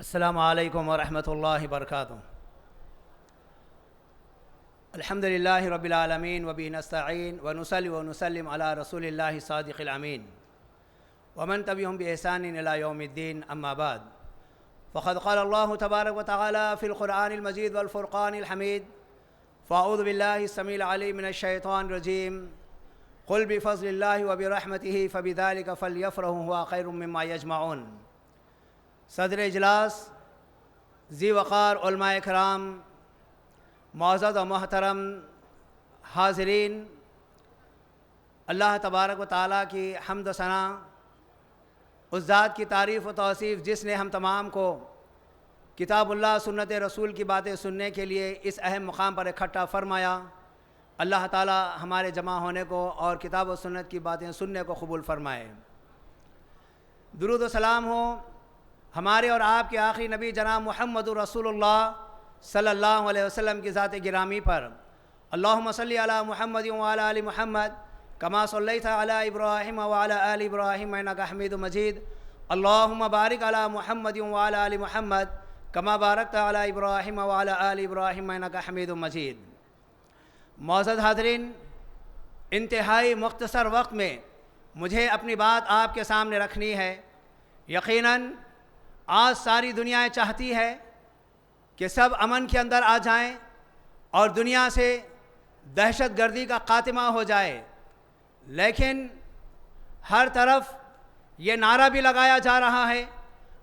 السلام علیکم ورحمۃ اللہ وبرکاتہ۔ الحمد للہ رب العالمین وبہ نستعین ونصلی ونسلم علی رسول اللہ صادق الامین ومن تبعهم بإحسان إلى يوم الدین، اما بعد فقد قال اللہ تبارک وتعالی فی القرآن المجید والفرقان الحمید فاعوذ باللہ السمیع العلیم من الشیطان الرجیم قل بفضل اللہ وبرحمتہ فبذلک فلیفرحوا هو خیر مما یجمعون۔ صدر اجلاس، ذی وقار علماء کرام، معزز و محترم حاضرین، اللہ تبارک و تعالیٰ کی حمد و ثنا، اس ذات کی تعریف و توصیف جس نے ہم تمام کو کتاب اللہ سنت رسول کی باتیں سننے کے لیے اس اہم مقام پر اکٹھا فرمایا۔ اللہ تعالیٰ ہمارے جمع ہونے کو اور کتاب و سنت کی باتیں سننے کو قبول فرمائے۔ درود و سلام ہو ہمارے اور آپ کے آخری نبی جناب محمد رسول اللہ صلی اللہ علیہ وسلم کی ذات گرامی پر۔ اللہم صلی علی محمد وعلی آل محمد کما صلیت علی ابراہیم وعلی آل ابراہیم انک حمید مجید۔ اللہم بارک علی محمد وعلی آل محمد کما بارکت علی ابراہیم وعلی آل ابراہیم انک حمید مجید۔ معزز حاضرین، انتہائی مختصر وقت میں مجھے اپنی بات آپ کے سامنے رکھنی ہے۔ یقیناً آج ساری دنیا چاہتی ہے کہ سب امن کے اندر آ جائیں اور دنیا سے دہشت گردی کا خاتمہ ہو جائے، لیکن ہر طرف یہ نعرہ بھی لگایا جا رہا ہے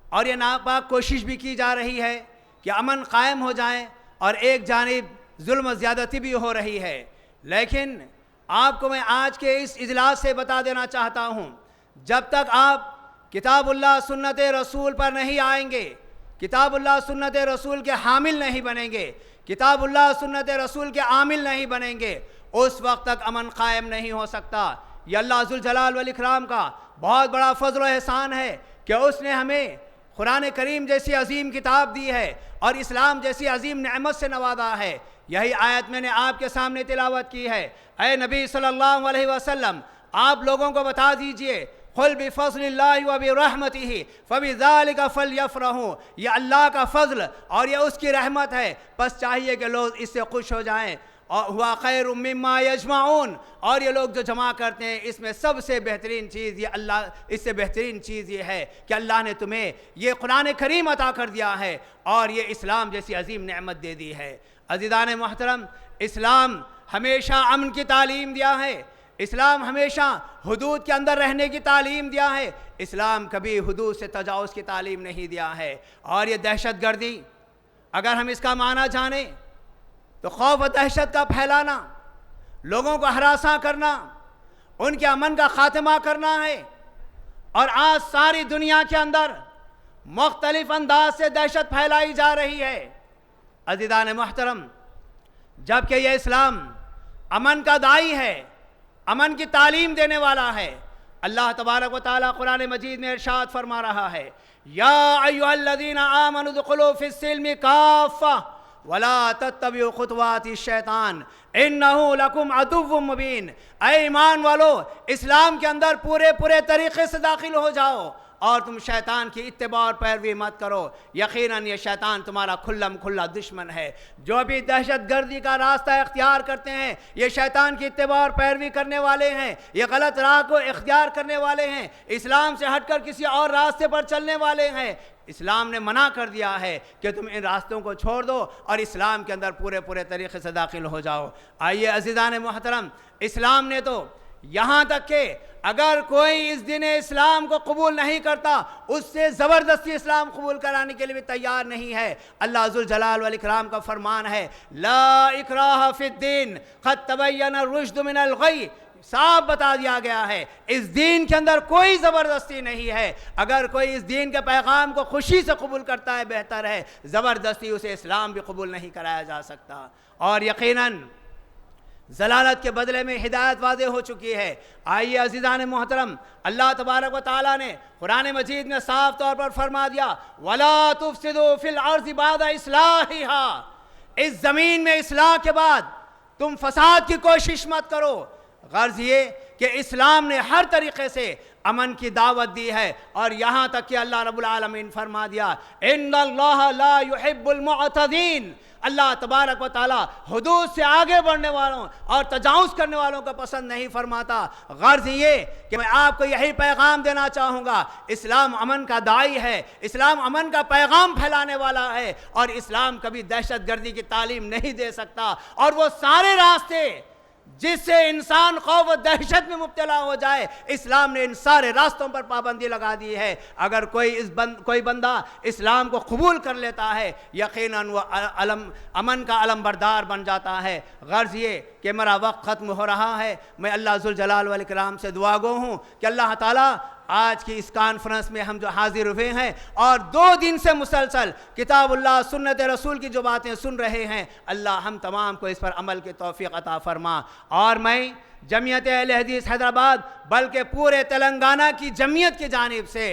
اور یہ ناپاک کوشش بھی کی جا رہی ہے کہ امن قائم ہو جائیں، اور ایک جانب ظلم و زیادتی بھی ہو رہی ہے۔ لیکن آپ کو میں آج کے اس اجلاس سے بتا دینا چاہتا ہوں، جب تک آپ کتاب اللہ سنت رسول پر نہیں آئیں گے، کتاب اللہ سنت رسول کے حامل نہیں بنیں گے، کتاب اللہ سنت رسول کے عامل نہیں بنیں گے، اس وقت تک امن قائم نہیں ہو سکتا۔ یہ اللہ ذوالجلال والاکرام کا بہت بڑا فضل و احسان ہے کہ اس نے ہمیں قرآن کریم جیسی عظیم کتاب دی ہے اور اسلام جیسی عظیم نعمت سے نوازا ہے۔ یہی آیت میں نے آپ کے سامنے تلاوت کی ہے۔ اے نبی صلی اللہ علیہ وسلم، آپ لوگوں کو بتا دیجئے، قل بفضل اللہ وبرحمتہ فبذلک فلیفرحوا، یہ اللہ کا فضل اور یہ اس کی رحمت ہے، بس چاہیے کہ لوگ اس سے خوش ہو جائیں۔ اور ہوا خیر مما یجمعون، اور یہ لوگ جو جمع کرتے ہیں اس میں سب سے بہترین چیز یہ اللہ، اس سے بہترین چیز یہ ہے کہ اللہ نے تمہیں یہ قرآن کریم عطا کر دیا ہے اور یہ اسلام جیسی عظیم نعمت دے دی ہے۔ عزیزان محترم، اسلام ہمیشہ امن کی تعلیم دیا ہے، اسلام ہمیشہ حدود کے اندر رہنے کی تعلیم دیا ہے، اسلام کبھی حدود سے تجاوز کی تعلیم نہیں دیا ہے۔ اور یہ دہشت گردی، اگر ہم اس کا معنی جانیں تو خوف و دہشت کا پھیلانا، لوگوں کو ہراساں کرنا، ان کے امن کا خاتمہ کرنا ہے۔ اور آج ساری دنیا کے اندر مختلف انداز سے دہشت پھیلائی جا رہی ہے۔ عزیزان محترم، جبکہ یہ اسلام امن کا داعی ہے، امن کی تعلیم دینے والا ہے، اللہ تبارک و تعالیٰ قرآن مجید میں ارشاد فرما رہا ہے، یا ایھا الذین آمنوا ادخلوا فی السلم کافہ ولا تتبعوا خطوات الشیطان انہ لکم عدو مبین۔ اے ایمان والو، اسلام کے اندر پورے طریقے سے داخل ہو جاؤ اور تم شیطان کی اتباع اور پیروی مت کرو، یقیناً یہ شیطان تمہارا کھلم کھلا دشمن ہے۔ جو بھی دہشت گردی کا راستہ اختیار کرتے ہیں یہ شیطان کی اتباع اور پیروی کرنے والے ہیں، یہ غلط راہ کو اختیار کرنے والے ہیں، اسلام سے ہٹ کر کسی اور راستے پر چلنے والے ہیں۔ اسلام نے منع کر دیا ہے کہ تم ان راستوں کو چھوڑ دو اور اسلام کے اندر پورے طریقے سے داخل ہو جاؤ۔ آئیے عزیزان محترم، اسلام نے تو یہاں تک کہ اگر کوئی اس دین اسلام کو قبول نہیں کرتا، اس سے زبردستی اسلام قبول کرانے کے لیے بھی تیار نہیں ہے۔ اللہ ذوالجلال والاکرام کا فرمان ہے، لا اکراہ فی الدین قد تبین الرشد من الغی، صاف بتا دیا گیا ہے اس دین کے اندر کوئی زبردستی نہیں ہے۔ اگر کوئی اس دین کے پیغام کو خوشی سے قبول کرتا ہے بہتر ہے، زبردستی اسے اسلام بھی قبول نہیں کرایا جا سکتا۔ اور یقیناً ضلالت کے بدلے میں ہدایت واضح ہو چکی ہے۔ آئیے عزیزان محترم، اللہ تبارک و تعالیٰ نے قرآن مجید میں صاف طور پر فرما دیا، وَلَا تُفْسِدُوا فِي الْأَرْضِ بَعْدَ إِصْلَاحِهَا، اس زمین میں اصلاح کے بعد تم فساد کی کوشش مت کرو۔ غرض یہ کہ اسلام نے ہر طریقے سے امن کی دعوت دی ہے، اور یہاں تک کہ اللہ رب العالمین فرما دیا ان اللہ لا يحب المعتدین، اللہ تبارک و تعالی حدود سے آگے بڑھنے والوں اور تجاوز کرنے والوں کو پسند نہیں فرماتا۔ غرض یہ کہ میں آپ کو یہی پیغام دینا چاہوں گا، اسلام امن کا داعی ہے، اسلام امن کا پیغام پھیلانے والا ہے، اور اسلام کبھی دہشت گردی کی تعلیم نہیں دے سکتا، اور وہ سارے راستے جس سے انسان خوف و دہشت میں مبتلا ہو جائے، اسلام نے ان سارے راستوں پر پابندی لگا دی ہے۔ اگر کوئی بندہ اسلام کو قبول کر لیتا ہے، یقیناً وہ امن کا علم بردار بن جاتا ہے۔ غرض یہ کہ میرا وقت ختم ہو رہا ہے، میں اللہ ذوالجلال والاکرام سے دعا گو ہوں کہ اللہ تعالیٰ آج کی اس کانفرنس میں ہم جو حاضر ہوئے ہیں اور 2 دن سے مسلسل کتاب اللہ سنت رسول کی جو باتیں سن رہے ہیں، اللہ ہم تمام کو اس پر عمل کی توفیق عطا فرما۔ اور میں جمعیت اہل حدیث حیدرآباد بلکہ پورے تلنگانہ کی جمعیت کی جانب سے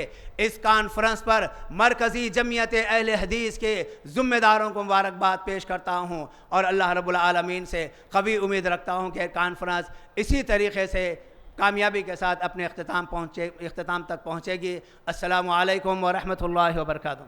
اس کانفرنس پر مرکزی جمعیت اہل حدیث کے ذمہ داروں کو مبارکباد پیش کرتا ہوں، اور اللہ رب العالمین سے قوی امید رکھتا ہوں کہ کانفرنس اسی طریقے سے کامیابی کے ساتھ اپنے اختتام تک پہنچے گی۔ السلام علیکم ورحمۃ اللہ وبرکاتہ۔